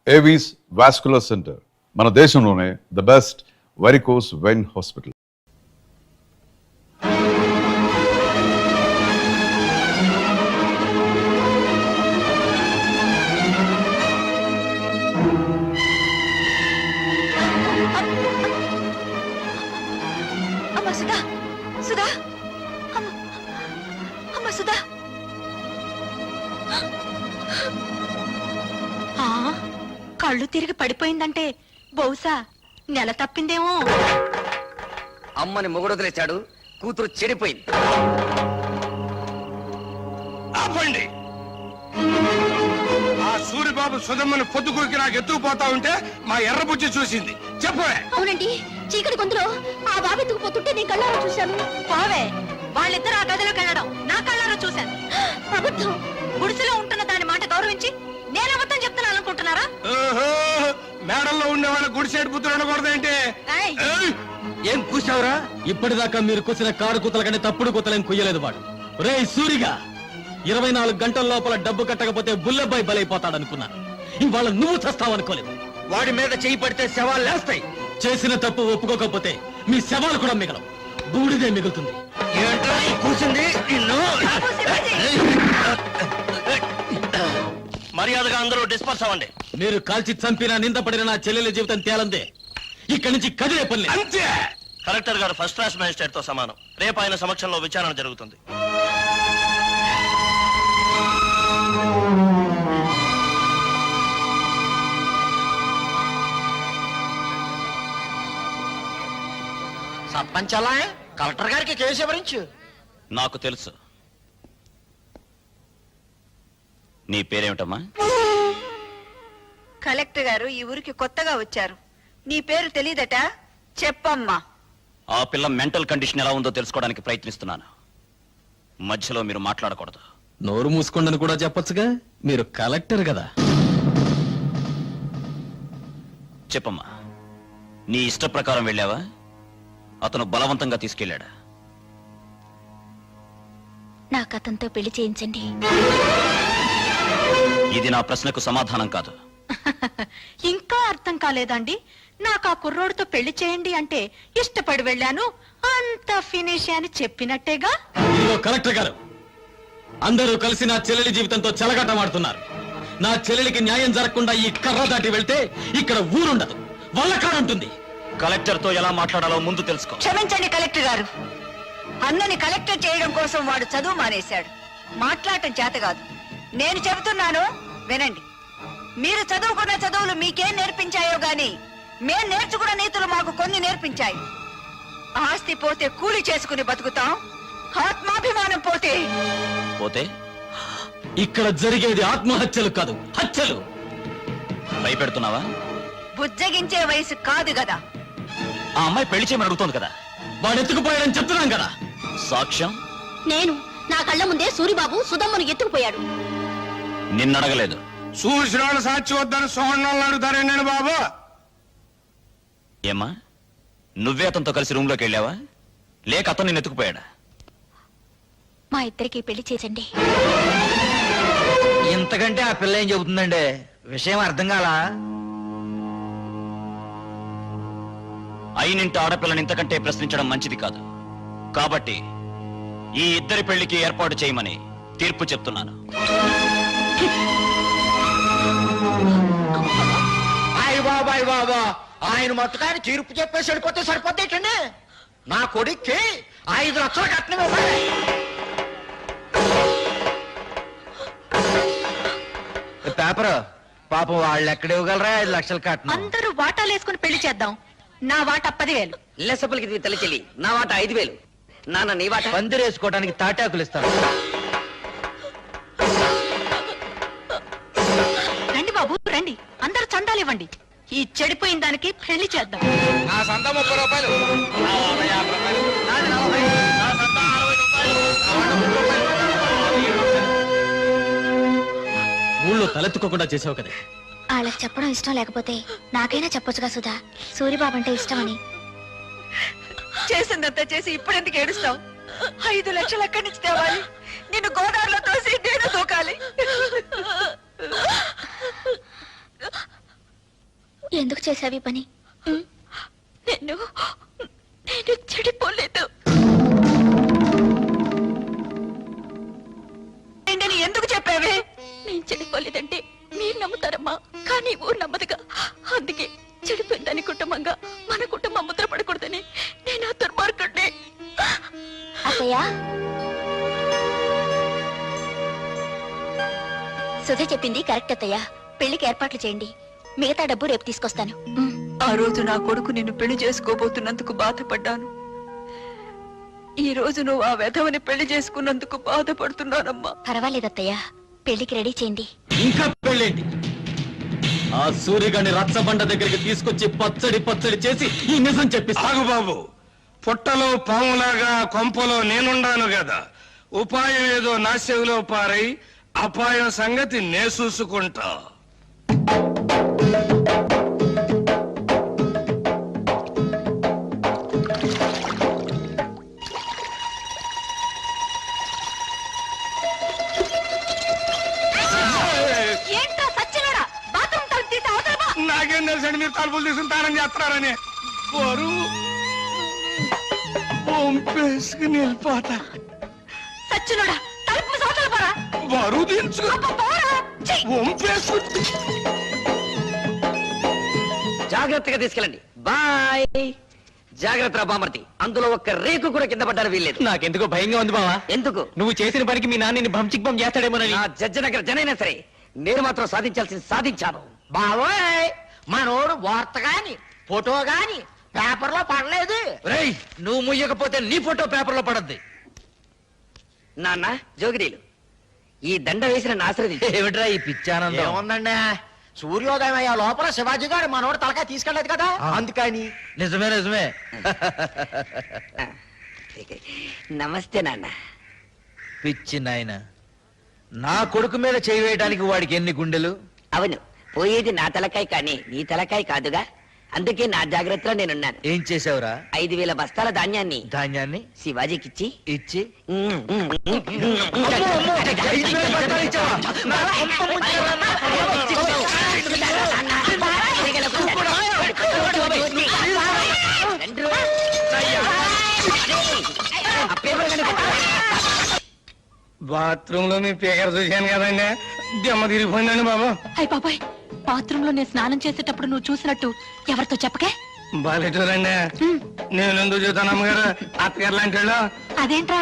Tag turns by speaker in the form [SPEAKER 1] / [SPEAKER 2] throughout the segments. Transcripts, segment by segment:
[SPEAKER 1] Avis vascular centre మన దేశంలోనే the best varicose vein hospital.
[SPEAKER 2] కళ్ళు తిరిగి పడిపోయిందంటే బహుశా నెల తప్పిందేమో.
[SPEAKER 3] అమ్మని మొగుడు వదిలేశాడు, కూతురు చెడిపోయింది.
[SPEAKER 4] ఆపండి. ఆ సూరిబాబు సుధమ్మని పొద్దుకూకి నాకు ఎత్తుకుపోతా ఉంటే మా ఎర్రబుజ్జి చూసింది. చెప్పవే.
[SPEAKER 2] అవునండి, చీకటి గొంతులో ఆ బాబు ఎత్తుకుపోతుంటే నేను కళ్ళారా చూశాను. బావే, వాళ్ళిద్దరు ఆ గదిలోకి వెళ్ళడం నా కళ్ళారా చూశాను. అబద్ధం. గుడిసెలో ఉంటున్న దాని మాట గౌరవించి నేను అబద్ధం చెప్తున్నాను అనుకుంటున్నారా?
[SPEAKER 4] మేడల్లో ఉండే వాళ్ళ గుడిసేడు పుత్రుడు అనకూడదేంటి?
[SPEAKER 3] ఏం కూసావురా?
[SPEAKER 5] ఇప్పటిదాకా మీరు కూసిన కారు కూతల కంటే తప్పుడు కూతలేం కుయ్యలేదు వాడు. రే సూరిగా, 24 గంటల లోపల డబ్బు కట్టకపోతే బుల్లబ్బాయి బలైపోతాడనుకున్నాను. ఇవాళ నువ్వు చస్తావనుకోలేదు.
[SPEAKER 3] వాడి మీద చేయి పడితే శవాలు లేస్తాయి.
[SPEAKER 5] చేసిన తప్పు ఒప్పుకోకపోతే మీ శవాలు కూడా మిగలవు, బూడిదే మిగులుతుంది.
[SPEAKER 3] ఏంట్రా కూసింది నిన్ను? మర్యాదగా అందరూ డిస్పర్స్ అవ్వండి.
[SPEAKER 5] మీరు కాల్చి చంపినా నిందపడిన నా చెల్లెల జీవితం తేలందే. ఇక్కడి నుంచి కదిలే పని
[SPEAKER 4] అంతే.
[SPEAKER 3] కలెక్టర్ గారు ఫస్ట్ క్లాస్ మేజిస్ట్రేట్ తో సమానం. రేపు ఆయన సమక్షంలో విచారణ జరుగుతుంది.
[SPEAKER 6] సర్పంచ్ అలా కలెక్టర్ గారికి కేసు వివరించు.
[SPEAKER 3] నాకు తెలుసు. నీ పేరేమిటమ్మా?
[SPEAKER 2] కలెక్టర్ గారు ఈ ఊరికి కొత్తగా వచ్చారు. నీ పేరు తెలీదట? చెప్పమ్మా.
[SPEAKER 3] ఆ పిల్ల మెంటల్ కండిషన్ ఎలా ఉందో తెలుసుకోవడానికి ప్రయత్నిస్తున్నాను. మధ్యలో మీరు మాట్లాడకూడదు.
[SPEAKER 5] నోరు మూసుకోండి కూడా చెప్పొచ్చుగా, మీరు కలెక్టర్ కదా.
[SPEAKER 3] చెప్పమ్మా, నీ ఇష్ట ప్రకారం వెళ్ళావా? అతను బలవంతంగా తీసుకెళ్ళాడా?
[SPEAKER 2] నాకు అతనితో పెళ్లి చేయించండి.
[SPEAKER 3] ఇది నా ప్రశ్నకు సమాధానం కాదు.
[SPEAKER 2] ఇంకా అర్థం కాలేదండి? నాకు ఆ కుర్రోడితో పెళ్లి చేయండి అంటే ఇష్టపడి వెళ్ళాను, అంత ఫినిష్ అని చెప్పినట్టేగా.
[SPEAKER 5] ఇదిగో కలెక్టర్ గారు, అందరూ కలిసి నా చెల్లెలి జీవితంతో చెలగటమాడుతున్నారు. నా చెల్లెలికి న్యాయం జరగకుండా ఈ కర్ర దాటి వెళ్తే ఇక్కడ ఊరుండదు, వల్లకాడుంటుంది.
[SPEAKER 3] కలెక్టర్ తో ఎలా మాట్లాడాలో ముందు తెలుసుకో.
[SPEAKER 2] క్షమించండి కలెక్టర్ గారు, అన్నని కలెక్టర్ చేయడం కోసం వాడు చదువు మానేశాడు. మాట్లాడటం చేత కాదు. నేను చెబుతున్నాను వినండి. మీరు చదువుకున్న చదువులు మీకేం నేర్పించాయో గాని మేం నేర్చుకున్న నీతులు మాకు కొన్ని నేర్పించాయి. ఆస్తి పోతే కూలి చేసుకుని బతుకుతాం, ఆత్మాభిమానం పోతే
[SPEAKER 3] పోతే
[SPEAKER 5] ఇక్కడ జరిగేది ఆత్మహత్యలు కాదు, హత్యలు. భయపెడుతున్నావా?
[SPEAKER 2] బుజ్జగించే వయసు కాదు కదా.
[SPEAKER 3] ఆ అమ్మాయి పెళ్లి చేయమని అడుగుతోంది కదా.
[SPEAKER 5] వాడు ఎత్తుకుపోయాడని చెప్తున్నాం కదా.
[SPEAKER 3] సాక్ష్యం?
[SPEAKER 2] నేను నా కళ్ళ ముందే సూరిబాబు సుధమ్మను ఎత్తుకుపోయాడు.
[SPEAKER 3] నిన్నడగలేదు.
[SPEAKER 4] చూసిన వాళ్ళు సాక్షి వద్దని సోహన్నాళ్ళు అడుగుతారేండి బాబు?
[SPEAKER 3] ఏమ్మా, నువ్వే అతనితో కలిసి రూమ్ లోకి వెళ్ళావా, లేక అతను నిన్ను ఎత్తుకుపోయాడా?
[SPEAKER 2] మా ఇద్దరికి పెళ్లి చేసండి.
[SPEAKER 6] ఇంతకంటే ఆ పిల్ల ఏం చెబుతుందండి? విషయం అర్థం కాలా?
[SPEAKER 3] అయినింటి ఆడపిల్లని ఇంతకంటే ప్రశ్నించడం మంచిది కాదు. కాబట్టి ఈ ఇద్దరి పెళ్లికి ఏర్పాటు చేయమని తీర్పు చెప్తున్నాను.
[SPEAKER 6] అయ్య బాబా, ఆయన మొత్తకాయని తీర్పు చెప్పేసి వెళ్ళిపోతే సరిపోతేటండి. నా కొడుక్కి 5 లక్షలు కట్నం ఇవ్వాలి. పేపర్ పాపం వాళ్ళు ఎక్కడ ఇవ్వగలరా 5 లక్షలు కట్నం?
[SPEAKER 2] అందరూ వాటాలు వేసుకుని పెళ్లి చేద్దాం. నా వాట 10,000.
[SPEAKER 3] లెసపలికి తల్లి చెల్లి, నా వాట 5,000. నాన్న నీ వాట?
[SPEAKER 6] పందిరేసుకోవడానికి తాటాకులు ఇస్తాను.
[SPEAKER 2] రండి బాబు రండి, అందరూ చందాలు ఇవ్వండి. ఈ చెడిపోయిన దానికి పెళ్లి చేద్దాం.
[SPEAKER 4] నా సంత 30 రూపాయలు.
[SPEAKER 5] ఊళ్ళో తలెత్తుకోకుండా చేసావు కదా.
[SPEAKER 7] వాళ్ళకి చెప్పడం ఇష్టం లేకపోతే నాకైనా చెప్పొచ్చుగా సుధా, సూరిబాబు అంటే ఇష్టమని.
[SPEAKER 2] చేసిందంతా చేసి ఇప్పుడెందుకు ఏడుస్తావు? 5 లక్షలు ఎక్కడి నుంచి తేవాలి? నిన్ను గోదావరిలో తోసి నేను దూకాలి.
[SPEAKER 7] ఎందుకు చేసావి పని?
[SPEAKER 8] నేను చెడిపోలేదు.
[SPEAKER 2] ఏంటని ఎందుకు చెప్పావే?
[SPEAKER 8] నేను చెడిపోలేదంటే మీరు నమ్ముతారమ్మా, కానీ ఊరు నమ్మదుగా. అందుకే చెడిపోయిందని కుటుంబంగా మన కుటుంబం ముద్ర పడకూడదని నేను ఆ దుర్మార్గుడిని.
[SPEAKER 7] అత్తయ్య, సుధ చెప్పింది కరెక్ట్ అత్తయ్య. పెళ్లికి ఏర్పాట్లు చేయండి, మిగతా డబ్బు రేపు తీసుకొస్తాను.
[SPEAKER 2] ఆ రోజు నా కొడుకు నిన్ను పెళ్లి చేసుకోబోతున్నందుకు బాధపడ్డాను. ఈ రోజు నువ్వు ఆ వెధవని పెళ్లి చేసుకున్నందుకు బాధపడుతున్నానమ్మా.
[SPEAKER 7] పర్వాలేదు అత్తయ్య, పెళ్లికి రెడీ చేయండి.
[SPEAKER 5] ఇంకా పెళ్ళేంటి? ఆ సూర్యగాని రచ్చబండ దగ్గరికి తీసుకొచ్చి పచ్చడి చేసి ఈ నిజం చెప్పిస్తా.
[SPEAKER 4] ఆగు బాబు, పుట్టలో పాములాగా కొంపలో నేనుండాను కదా. ఉపాయం ఏదో నా చెవిలో పారై అపాయం సంగతి నే చూసుకుంటా.
[SPEAKER 2] ఏంటో సచ్చినోడా, బాత్రూమ్ తలుపు తీసి అవతల పో.
[SPEAKER 4] నాకేం తెలుసండి మీరు తలుపులు తీసుకుంటారని చేస్తున్నారని. బరువు పంపేసుకుని వెళ్ళిపోతా.
[SPEAKER 2] సచ్చినోడా, తలుపు మూసి అవతల పోరా.
[SPEAKER 4] బరువు దించు
[SPEAKER 2] పోరా. ఛీ!
[SPEAKER 4] వంపేసుకుంటే
[SPEAKER 6] జాగ్రత్తగా తీసుకెళ్ళండి. బాయ్. జాగ్రత్త బామర్తి, అందులో ఒక్క రేకు కూడా కింద పడ్డారు వీల్లేదు.
[SPEAKER 5] నాకెందుకో భయంగా ఉంది బావా.
[SPEAKER 6] ఎందుకు?
[SPEAKER 5] నువ్వు చేసిన పనికి మీ నాన్నని బంచిక్ బం చేస్తాడేమోనని.
[SPEAKER 6] నా జడ్జి దగ్గర జనైనా సరే నేను మాత్రం సాధించాల్సింది సాధించాను. బావోయ్, మనోడు వార్త గాని ఫోటో గాని పేపర్ లో పడలేదు. రేయ్, నువ్వు ముయ్యకపోతే నీ ఫోటో పేపర్ లో పడద్ది. నాన్న జోగిరీలు, ఈ దండ వేసిన ఆశ్రది ఏమిట్రా ఈ పిచ్చానందం? ఏముందండి, సూర్యోదయం అయ్యే లోపల శివాజీ గారు మనోడు తలకాయ తీసుకెళ్లేదు కదా, అందుకని. నిజమే. నమస్తే నాన్న.
[SPEAKER 9] పిచ్చి నాయన, నా కొడుకు మీద చేయి వేయడానికి వాడికి ఎన్ని గుండెలు?
[SPEAKER 6] అవును, పోయేది నా తలకాయ కానీ నీ తలకాయ కాదుగా. అందుకే నా జాగ్రత్తలో నేనున్నాను.
[SPEAKER 9] ఏం చేసావురా?
[SPEAKER 6] 5,000 బస్తాల ధాన్యాన్ని
[SPEAKER 9] ధాన్యాన్ని
[SPEAKER 6] శివాజీకిచ్చి
[SPEAKER 9] ఇచ్చి
[SPEAKER 6] 5,000 బస్తాలు ఇచ్చావా? నా కొంప ముంచావా?
[SPEAKER 4] బాత్రూమ్ లో మీ పేకర చూశాను కదండి, దెమ్మ తిరిగిపోయిందండి బాబు.
[SPEAKER 8] అయ్య బాబాయ్, బాత్రూమ్ లో నేను స్నానం చేసేటప్పుడు నువ్వు చూసినట్టు ఎవరితో చెప్పకే.
[SPEAKER 4] బాలేటూరండి, నేను ఎందుకు చూస్తాను అమ్మగారు, అత్తగారు లాంటి వాళ్ళు.
[SPEAKER 8] అదేంట్రా,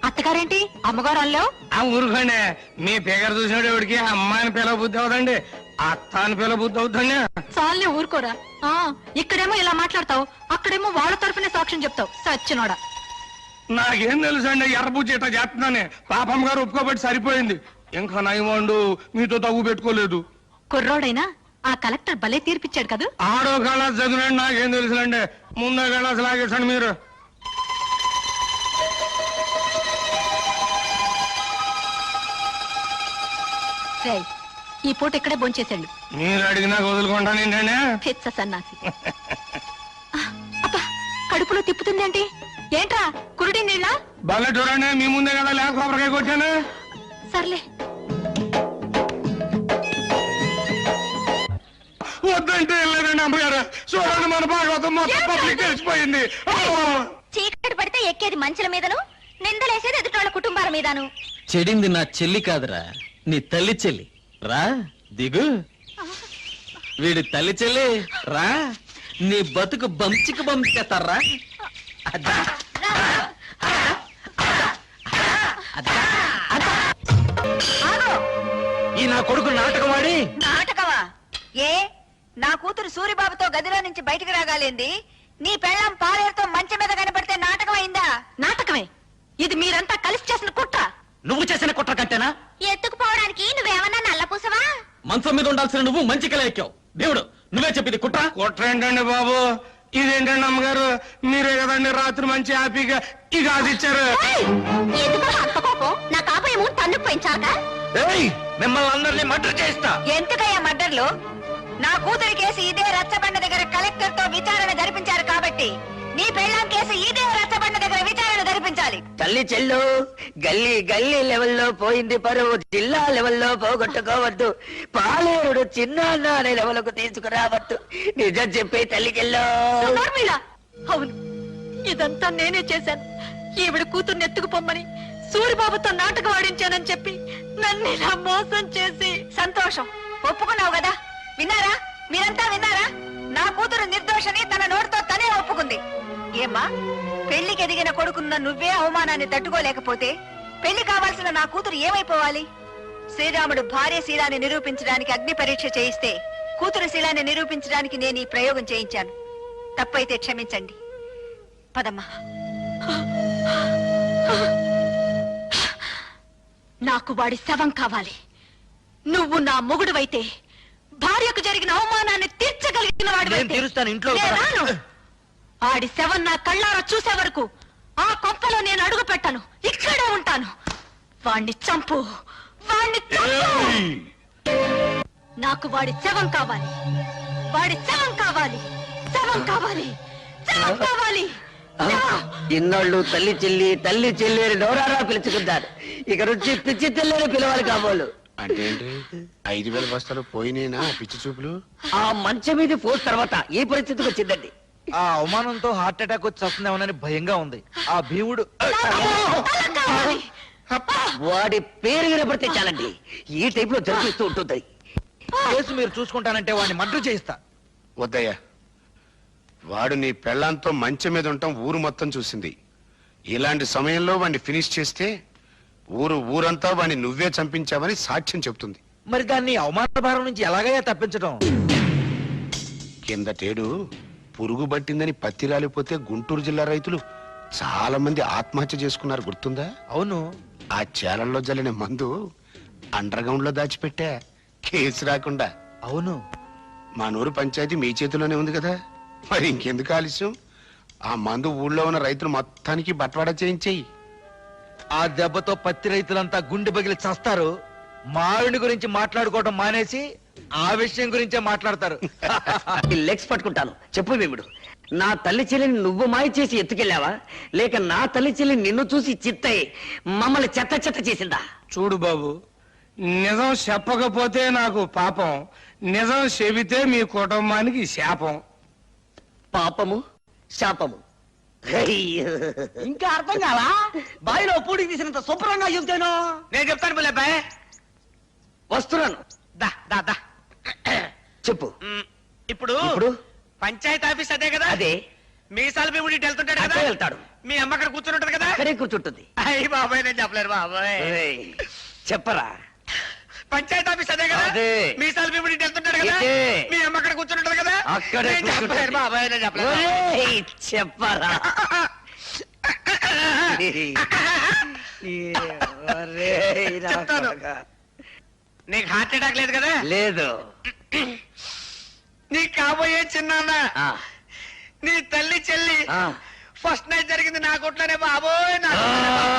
[SPEAKER 8] అత్తగారేంటి అమ్మగారు అల్లావు?
[SPEAKER 4] ఆ ఊరుకోండి, మీ పేకర చూసినప్పుడు ఎవరికి అమ్మాయిని పిల్ల బుద్ధి అవుతండి, అత్త అని పిల్ల బుద్ధి అవుతుంది.
[SPEAKER 8] చాలే ఊరుకోరా. ఇక్కడేమో ఇలా మాట్లాడతావు, అక్కడేమో వాళ్ళ తరపునే సాక్ష్యం చెప్తావు. సచ్చినోడా.
[SPEAKER 4] నాకేం తెలుసు అండి, ఎర్రబుజ్జి ఇట్లా చేస్తున్నానే. పాపం గారు ఒప్పుకోబట్టి సరిపోయింది, ఇంకా నయమండు మీతో తగ్గు పెట్టుకోలేదు.
[SPEAKER 8] కుర్రోడైనా ఆ కలెక్టర్ భలే తీర్పిచ్చాడు కదా.
[SPEAKER 4] ఆడో కళాస్ చదివినండి, నాకేం తెలుసులండి. ముందో కళాస్ లాగేసండి మీరు.
[SPEAKER 8] రేయ్, ఈ పూట ఇక్కడే భోంచేసాడు.
[SPEAKER 4] మీరు అడిగినా వదులుకుంటాను ఏంటండి.
[SPEAKER 8] పిచ్చ సన్నాసి. అబ్బా, కడుపులో తిప్పుతుందేంటి? ఏంట్రా కురుడి నీళ్ళ?
[SPEAKER 4] భలే చూడండి, మీ ముందే కదా లేక కొబ్బరికాయ కొట్టాను.
[SPEAKER 8] సర్లే.
[SPEAKER 4] వద్దంటే వెళ్ళలేదండి అమ్మగారు. చూడండి, మన భాగవతం మొత్తం పబ్లిక్ తెలిసిపోయింది.
[SPEAKER 7] చీకటి పడితే ఎక్కేది మంచుల మీదను, నిందలేసేది ఎదుటోళ్ళ కుటుంబాల మీదను.
[SPEAKER 5] చెడింది నా చెల్లి కాదురా, నీ తల్లి చెల్లి. రా దిగు. వీడి తల్లి చెల్లి రా, నీ బతుకు బంచికి పంపిస్తారా.
[SPEAKER 9] ఈ నా కొడుకు నాటకమాడి.
[SPEAKER 2] నాటకమా? ఏ, నా కూతురు సూరిబాబుతో గదిలో నుంచి బయటకు రాగాలేంది? నీ పెళ్ళం పాలేరుతో మంచం మీద కనపడితే నాటకం అయిందా?
[SPEAKER 8] నాటకమే. ఇది మీరంతా కలిసి చేసిన కుట్ర.
[SPEAKER 6] నువ్వు చేసిన కుట్ర కంటేనా?
[SPEAKER 7] ఎత్తుకుపోవడానికి నువ్వేమన్నా నల్లపూసవా?
[SPEAKER 5] మంచం మీద ఉండాల్సిన నువ్వు మంచికలా ఎక్కావు. దేవుడు, నువ్వే చెప్పింది కుట్ర.
[SPEAKER 4] కుట్ర ఏంటండి బాబు, ఇదేంటండి అమ్మగారు, మీరే కదండి రాత్రి మంచి హ్యాపీగా ఈ గాజు ఇచ్చారు.
[SPEAKER 7] ఎందుకు అంత కోపం? నా కాపేమో తన్నుకు పెంచాక.
[SPEAKER 9] మిమ్మల్ని అందరినీ మర్డర్ చేస్తా.
[SPEAKER 2] ఎందుకయ్యా మర్డర్లు? నా కూతురి కేసు ఇదే రచ్చబండ దగ్గర కలెక్టర్ తో విచారణ జరిపించారు కాబట్టి నీ పెళ్ళాం కేసు ఇదే రచ్చబండ దగ్గర విచారణ జరిపించాలి.
[SPEAKER 6] తల్లి చెల్లు గల్లీ గల్లీ లెవెల్లో పోయింది పరువు, జిల్లా లెవెల్లో పోగొట్టుకోవద్దు, పాలేరుడు చిన్న అనే లెవెల్కు తీసుకురావద్దు. నిజం చెప్పే తల్లి చెల్లు.
[SPEAKER 8] నోర్మిళ! అవును, ఇదంతా నేనే చేశాను. ఈవిడ కూతుర్ని ఎత్తుకుపోమ్మని సూరిబాబుతో నాటకం ఆడించానని చెప్పి నన్ను ఇలా మోసం చేసి.
[SPEAKER 2] సంతోషం, ఒప్పుకున్నావు కదా. విన్నారా, మీరంతా విన్నారా? నా కూతురు నిర్దోషని తన నోటితో తనే ఒప్పుకుంది. ఏమ్మా, పెళ్లికి ఎదిగిన కొడుకున్న నువ్వే అవమానాన్ని తట్టుకోలేకపోతే పెళ్లి కావాల్సిన నా కూతురు ఏమైపోవాలి? శ్రీరాముడు భార్య శీలాన్ని నిరూపించడానికి అగ్ని పరీక్ష చేయిస్తే కూతురు శీలాన్ని నిరూపించడానికి నేను ఈ ప్రయోగం చేయించాను. తప్పైతే క్షమించండి. పదమ్మా.
[SPEAKER 8] నాకు వాడి శవం కావాలి. నువ్వు నా మొగుడువైతే భార్యకు జరిగిన అవమానాన్ని తీర్చగలిగిన
[SPEAKER 9] నేను తీరుస్తాను, ఇంట్లో
[SPEAKER 8] వాడు. ఆడి శవం నా కళ్ళారా చూసే వరకు ఆ కొంపలో నేను అడుగు పెట్టను, ఇక్కడే ఉంటాను. వాణ్ణి చంపు, వాణ్ణి చంపు. నాకు వాడి శవం కావాలి, వాడి శవం కావాలి, శవం కావాలి, శవం కావాలి.
[SPEAKER 6] ఇన్నాళ్ళు తల్లి చెల్లి తల్లి చెల్లి అని నోరారా పిలుచుకుంటారు. ఇక నుంచి పిచ్చి తెల్లని పిలవాలి కాబోలు.
[SPEAKER 10] అంటే ఏంటి? 5,000 బస్తాలు పోయినేనా పిచ్చి చూపులు?
[SPEAKER 6] ఆ మంచం మీద పోస్ తర్వాత ఈ పరిస్థితికి వచ్చిందండి.
[SPEAKER 9] ఆ అవమానంతో హార్ట్ అటాక్ వచ్చి వస్తుందేమోనని భయంగా ఉంది. ఆ భీముడు
[SPEAKER 6] వాడి పేరు వినపడితే చాలండి, ఈ టైప్ లో జరిపిస్తూ ఉంటుంది.
[SPEAKER 9] కేసు మీరు చూసుకుంటానంటే వాడిని మర్డర్ చేయిస్తా.
[SPEAKER 10] వద్దయ్యా, వాడు నీ పెళ్ళాంతో మంచం మీద ఉండటం ఊరు మొత్తం చూసింది. ఇలాంటి సమయంలో వాడిని ఫినిష్ చేస్తే ఊరంతా వాడిని నువ్వే చంపించావని సాక్ష్యం చెప్తుంది.
[SPEAKER 9] మరి దాన్ని అవమాన భారం నుంచి ఎలాగైనా తప్పించడం?
[SPEAKER 10] కిందటేడు పురుగు పట్టిందని పత్తి రాలిపోతే గుంటూరు జిల్లా రైతులు చాలా మంది ఆత్మహత్య చేసుకున్నారు, గుర్తుందా?
[SPEAKER 9] అవును.
[SPEAKER 10] ఆ చేలల్లో జల్లిన మందు అండర్ గ్రౌండ్ లో దాచిపెట్టా, కేసు రాకుండా.
[SPEAKER 9] అవును.
[SPEAKER 10] మా నూరు పంచాయతీ మీ చేతిలోనే ఉంది కదా, మరి ఇంకెందుకు ఆలస్యం? ఆ మందు ఊళ్ళో ఉన్న రైతులు మొత్తానికి బట్వాడా చేయించేయి.
[SPEAKER 9] ఆ దెబ్బతో పత్తి రైతులంతా గుండె పగిలి చస్తారు. మావిడి గురించి మాట్లాడుకోవడం మానేసి ఆ విషయం గురించే మాట్లాడతారు.
[SPEAKER 6] ఈ లెగ్స్ పట్టుకుంటాను. చెప్పు భీముడు, నా తల్లి చెల్లిని నువ్వు మాయ చేసి ఎత్తుకెళ్ళావా, లేక నా తల్లి చెల్లి నిన్ను చూసి చిత్తయి మమ్మల్ని చెత్త చెత్త చేసిందా?
[SPEAKER 4] చూడు బాబు, నిజం చెప్పకపోతే నాకు పాపం, నిజం చెబితే మీ కుటుంబానికి శాపం.
[SPEAKER 6] పాపము శాపము ఇంకా అర్థం కావా? బావిలో పూడికి తీసినంత శుభ్రంగా చెబుతాను.
[SPEAKER 9] నేను చెప్తాను పిల్లబ్బాయ్.
[SPEAKER 6] వస్తున్నాను.
[SPEAKER 9] దా దా దా.
[SPEAKER 6] చెప్పు.
[SPEAKER 9] ఇప్పుడు
[SPEAKER 6] ఇప్పుడు
[SPEAKER 9] పంచాయతీ ఆఫీస్ అదే కదా?
[SPEAKER 6] అదే.
[SPEAKER 9] మీసాల భీముడి ఇటు వెళ్తుంటాడు కదా?
[SPEAKER 6] అక్కడే వెళ్తాడు.
[SPEAKER 9] మీ అమ్మ అక్కడ కూర్చుని ఉంటది కదా?
[SPEAKER 6] అక్కడే కూర్చుంటుంది.
[SPEAKER 9] అయ్యి బాబాయ్, నేను చెప్పలేరు బాబాయ్.
[SPEAKER 6] ఏయ్, చెప్పరా.
[SPEAKER 9] పంచాయతీ ఆఫీస్ అదే కదా?
[SPEAKER 6] అదే.
[SPEAKER 9] మీసాల భీముడి ఇటు వెళ్తుంటాడు కదా?
[SPEAKER 6] ఇదే.
[SPEAKER 9] మీ అమ్మ అక్కడ కూర్చుని ఉంటది కదా?
[SPEAKER 6] అక్కడే
[SPEAKER 9] నేను
[SPEAKER 6] కూర్చుంటుంది.
[SPEAKER 9] చెప్పలేరు బాబాయ్, నేను చెప్పలేరు.
[SPEAKER 6] ఒరేయ్, చెప్పరా. ఒరేయ్, నా
[SPEAKER 9] చెప్తాను.
[SPEAKER 6] కొడకా.
[SPEAKER 9] నీకు హార్ట్ అటాక్ లేదు కదా?
[SPEAKER 6] లేదు.
[SPEAKER 9] నీకు కాబోయే చిన్నాన్న,
[SPEAKER 6] ఆ,
[SPEAKER 9] నీ తల్లి చెల్లి
[SPEAKER 6] ఆ.
[SPEAKER 9] ఫస్ట్ నైట్ జరిగింది నా కొట్లోనే బాబోయ్. నా